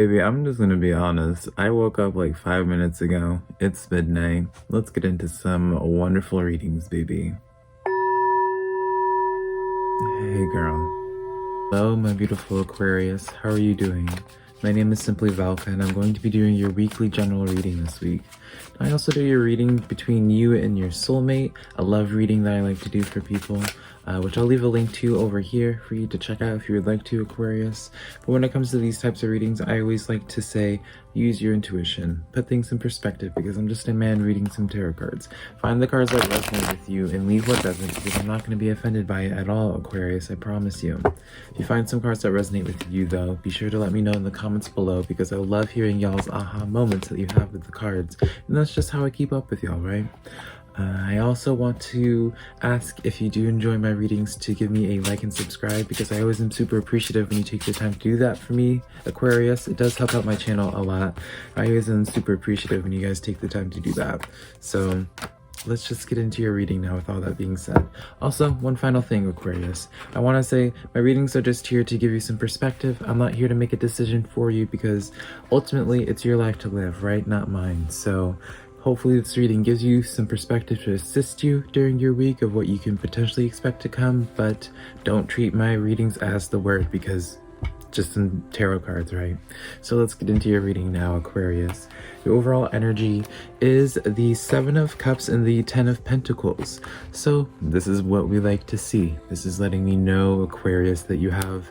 Baby, I'm just gonna be honest. I woke up like 5 minutes ago. It's midnight. Let's get into some wonderful readings, baby. Hey, girl. Hello, my beautiful Aquarius. How are you doing? My name is SimplyVelca, and I'm going to be doing your weekly general reading this week. I also do your reading between you and your soulmate, a love reading that I like to do for people, which I'll leave a link to over here for you to check out if you would like to, Aquarius. But when it comes to these types of readings, I always like to say, use your intuition, put things in perspective, because I'm just a man reading some tarot cards. Find the cards that resonate with you and leave what doesn't, because I'm not going to be offended by it at all, Aquarius, I promise you. If you find some cards that resonate with you, though, be sure to let me know in the comments below, because I love hearing y'all's aha moments that you have with the cards, and that's just how I keep up with y'all, right? I also want to ask if you do enjoy my readings to give me a like and subscribe, because I always am super appreciative when you take the time to do that for me, Aquarius. It does help out my channel a lot. I always am super appreciative when you guys take the time to do that. So let's just get into your reading now with all that being said. Also, one final thing, Aquarius. I want to say my readings are just here to give you some perspective. I'm not here to make a decision for you, because ultimately it's your life to live, right? Not mine. So hopefully this reading gives you some perspective to assist you during your week of what you can potentially expect to come, but don't treat my readings as the word, because just some tarot cards, right? So let's get into your reading now, Aquarius. Your overall energy is the Seven of Cups and the Ten of Pentacles. So this is what we like to see. This is letting me know, Aquarius, that you have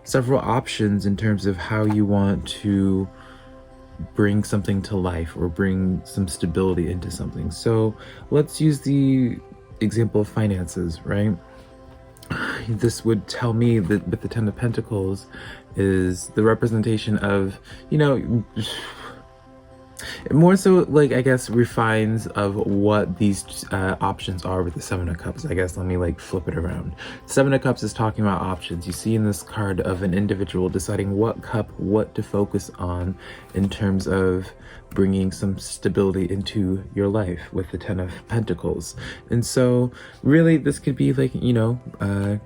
several options in terms of how you want to bring something to life or bring some stability into something. So let's use the example of finances, right? This would tell me that with the Ten of Pentacles is the representation of, you know, more so like, I guess, refines of what these options are with the Seven of Cups. I guess let me like flip it around. Seven of Cups is talking about options. You see in this card of an individual deciding what to focus on in terms of bringing some stability into your life with the Ten of Pentacles. And so really this could be like, you know,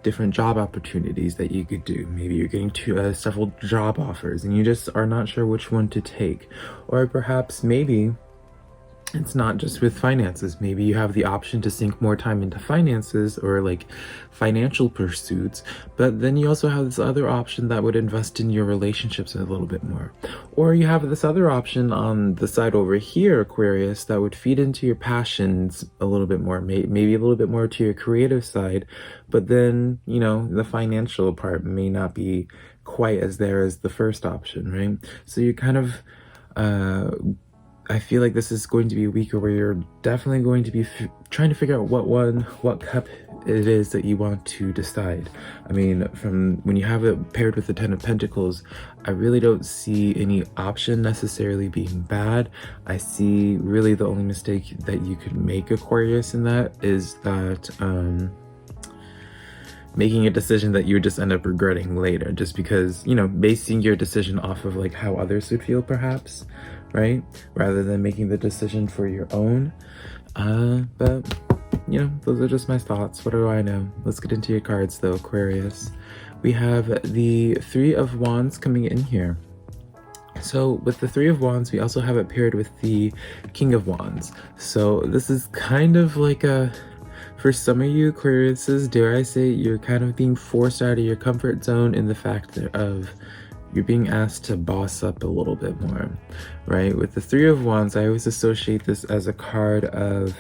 different job opportunities that you could do. Maybe you're getting several job offers and you just are not sure which one to take. Or perhaps maybe it's not just with finances. Maybe you have the option to sink more time into finances or like financial pursuits, but then you also have this other option that would invest in your relationships a little bit more. Or you have this other option on the side over here, Aquarius, that would feed into your passions a little bit more, maybe a little bit more to your creative side, but then, you know, the financial part may not be quite as there as the first option, right? So you're kind of I feel like this is going to be a week where you're definitely going to be trying to figure out what cup it is that you want to decide. I mean, from when you have it paired with the Ten of Pentacles, I really don't see any option necessarily being bad. I see really the only mistake that you could make, Aquarius, in that is that making a decision that you would just end up regretting later, just because, you know, basing your decision off of like how others would feel perhaps, right? Rather than making the decision for your own. But, you know, those are just my thoughts. What do I know? Let's get into your cards though, Aquarius. We have the Three of Wands coming in here. So with the Three of Wands, we also have it paired with the King of Wands. So this is kind of like for some of you Aquariuses, dare I say, you're kind of being forced out of your comfort zone in the fact of you're being asked to boss up a little bit more, right? With the Three of Wands, I always associate this as a card of,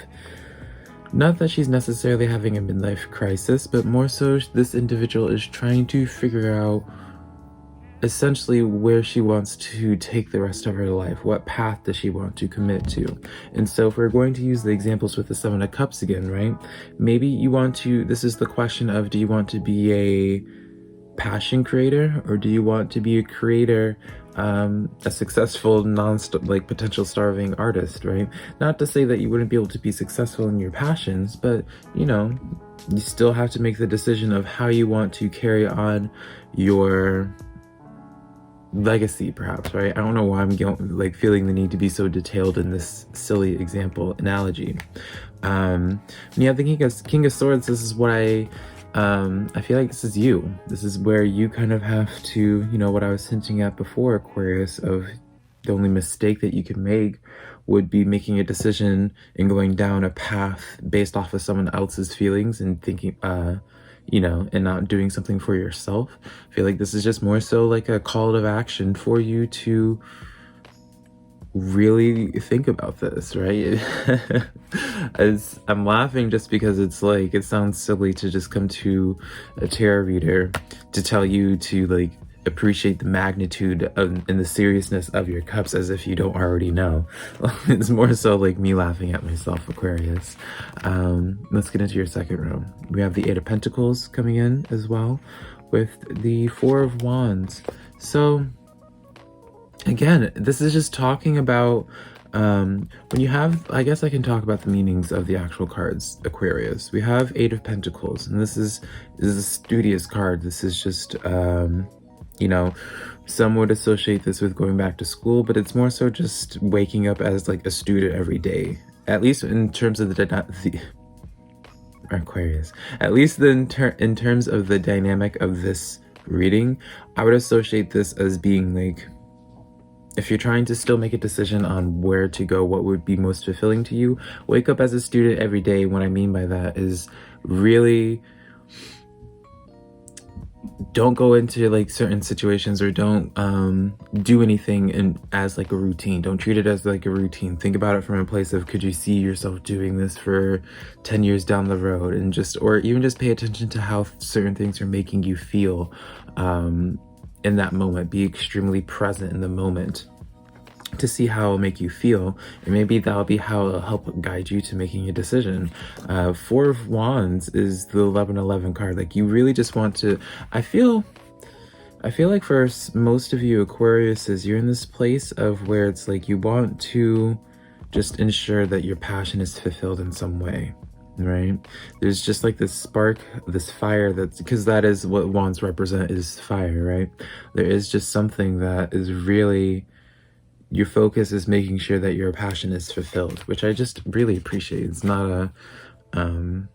not that she's necessarily having a midlife crisis, but more so this individual is trying to figure out essentially where she wants to take the rest of her life. What path does she want to commit to? And so if we're going to use the examples with the Seven of Cups again, right? Maybe you want to, this is the question of, do you want to be a passion creator, or do you want to be a creator, a successful potential starving artist, right? Not to say that you wouldn't be able to be successful in your passions, but you know, you still have to make the decision of how you want to carry on your legacy, perhaps, right? I don't know why I'm feeling the need to be so detailed in this silly example analogy. When you have the King of Swords, this is what I I feel like this is you. This is where you kind of have to, you know, what I was hinting at before, Aquarius, of the only mistake that you can make would be making a decision and going down a path based off of someone else's feelings and thinking, you know, and not doing something for yourself. I feel like this is just more so like a call to action for you to really think about this, right? As I'm laughing just because it's like, it sounds silly to just come to a tarot reader to tell you to like appreciate the magnitude of and the seriousness of your cups as if you don't already know. It's more so like me laughing at myself, Aquarius. Let's get into your second row. We have the Eight of Pentacles coming in as well with the Four of Wands. So again, this is just talking about when you have, I guess I can talk about the meanings of the actual cards, Aquarius. We have Eight of Pentacles, and this is a studious card. This is just, you know, some would associate this with going back to school, but it's more so just waking up as like a student every day, at least in terms of the Aquarius, at least in terms of the dynamic of this reading. I would associate this as being like, if you're trying to still make a decision on where to go, what would be most fulfilling to you, wake up as a student every day. What I mean by that is really don't go into like certain situations, or don't do anything as like a routine. Don't treat it as like a routine. Think about it from a place of, could you see yourself doing this for 10 years down the road? And just, or even just pay attention to how certain things are making you feel in that moment. Be extremely present in the moment to see how it'll make you feel, and maybe that'll be how it'll help guide you to making a decision. Four of Wands is the 1111 card. Like, you really just want to, I feel like for most of you Aquariuses, you're in this place of where it's like you want to just ensure that your passion is fulfilled in some way, right? There's just like this spark, this fire, that's because that is what wands represent, is fire, right? There is just something that is really, your focus is making sure that your passion is fulfilled, which I just really appreciate. It's not a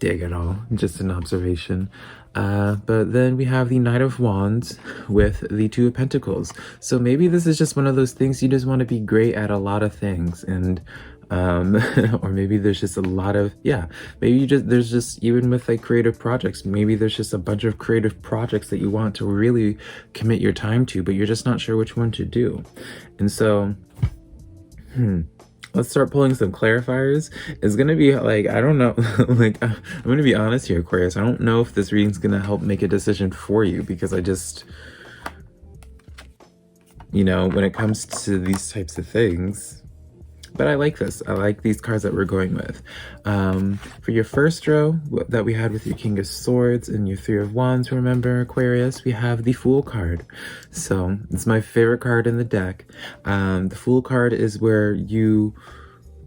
dig at all, just an observation. But then we have the Knight of Wands with the Two of Pentacles. So maybe this is just one of those things, you just want to be great at a lot of things, and or maybe there's just a lot of, maybe there's just, even with like creative projects, maybe there's just a bunch of creative projects that you want to really commit your time to, but you're just not sure which one to do. And so let's start pulling some clarifiers. It's gonna be like, I don't know, like, I'm gonna be honest here, Aquarius. I don't know if this reading's gonna help make a decision for you, because I just, you know, when it comes to these types of things. But I like this. I like these cards that we're going with. For your first row that we had with your King of Swords and your Three of Wands, remember, Aquarius, we have the Fool card. So it's my favorite card in the deck. The Fool card is where you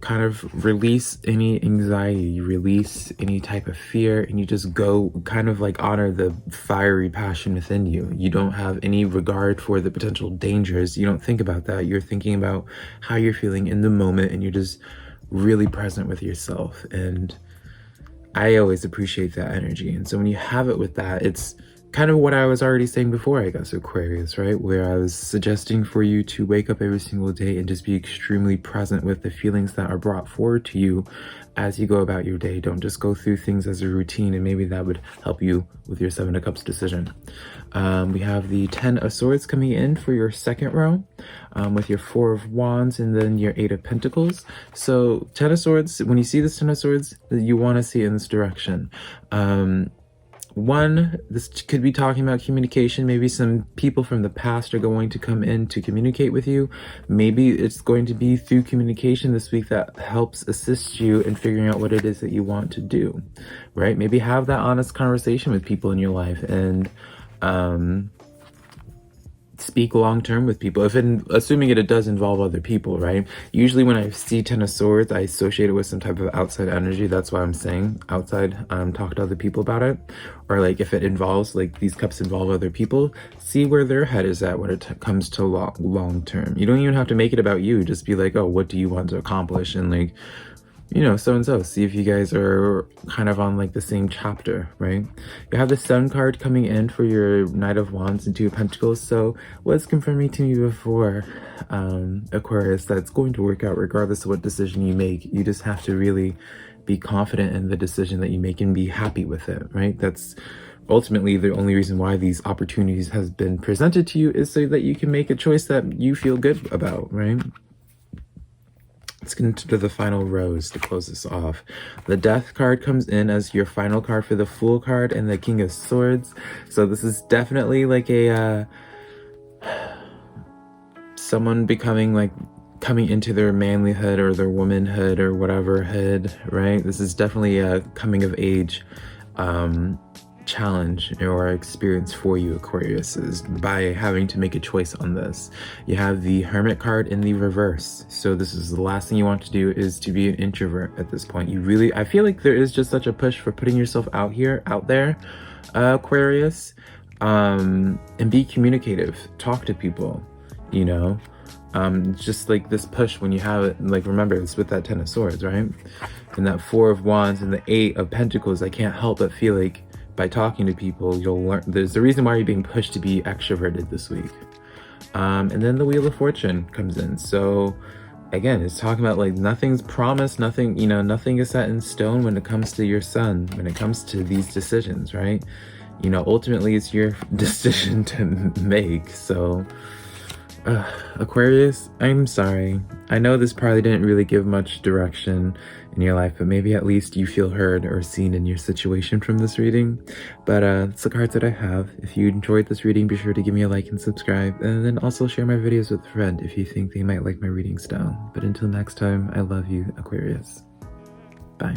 kind of release any anxiety, you release any type of fear, and you just go kind of like honor the fiery passion within you. You don't have any regard for the potential dangers. You don't think about that. You're thinking about how you're feeling in the moment, and you're just really present with yourself. And I always appreciate that energy. And so when you have it with that, it's kind of what I was already saying before, I guess, Aquarius, right? Where I was suggesting for you to wake up every single day and just be extremely present with the feelings that are brought forward to you as you go about your day. Don't just go through things as a routine, and maybe that would help you with your Seven of Cups decision. We have the Ten of Swords coming in for your second row, with your Four of Wands and then your Eight of Pentacles. So Ten of Swords, when you see this Ten of Swords, you want to see it in this direction. One, this could be talking about communication. Maybe some people from the past are going to come in to communicate with you. Maybe it's going to be through communication this week that helps assist you in figuring out what it is that you want to do, right? Maybe have that honest conversation with people in your life, and speak long-term with people, assuming it does involve other people, right? Usually when I see Ten of Swords, I associate it with some type of outside energy. That's why I'm saying outside. Talk to other people about it. Or like if it involves, like these cups involve other people, see where their head is at when it comes to long-term. You don't even have to make it about you. Just be like, oh, what do you want to accomplish? And like, you know, so and so. See if you guys are kind of on like the same chapter, right? You have the Sun card coming in for your Knight of Wands and Two of Pentacles. So what's confirming to me before, Aquarius, that it's going to work out regardless of what decision you make. You just have to really be confident in the decision that you make and be happy with it, right? That's ultimately the only reason why these opportunities has been presented to you, is so that you can make a choice that you feel good about, right? Let's get into the final rose to close this off. The Death card comes in as your final card for the Fool card and the King of Swords. So this is definitely like a someone becoming like coming into their manlyhood or their womanhood or whatever hood, right? This is definitely a coming of age challenge or experience for you, Aquarius, is by having to make a choice on this. You have the Hermit card in the reverse. So this is the last thing you want to do, is to be an introvert at this point. You really, I feel like there is just such a push for putting yourself out there, Aquarius, and be communicative, talk to people, you know. Just like this push when you have it, like, remember, it's with that Ten of Swords, right? And that Four of Wands and the Eight of Pentacles. I can't help but feel like by talking to people, you'll learn. There's a reason why you're being pushed to be extroverted this week. And then the Wheel of Fortune comes in. So again, it's talking about like nothing's promised, nothing, you know, nothing is set in stone when it comes to your sun, when it comes to these decisions, right? You know, ultimately it's your decision to make. So Aquarius, I'm sorry. I know this probably didn't really give much direction in your life, but maybe at least you feel heard or seen in your situation from this reading. But it's the cards that I have. If you enjoyed this reading, be sure to give me a like and subscribe, and then also share my videos with a friend if you think they might like my reading style. But until next time, I love you, Aquarius. Bye.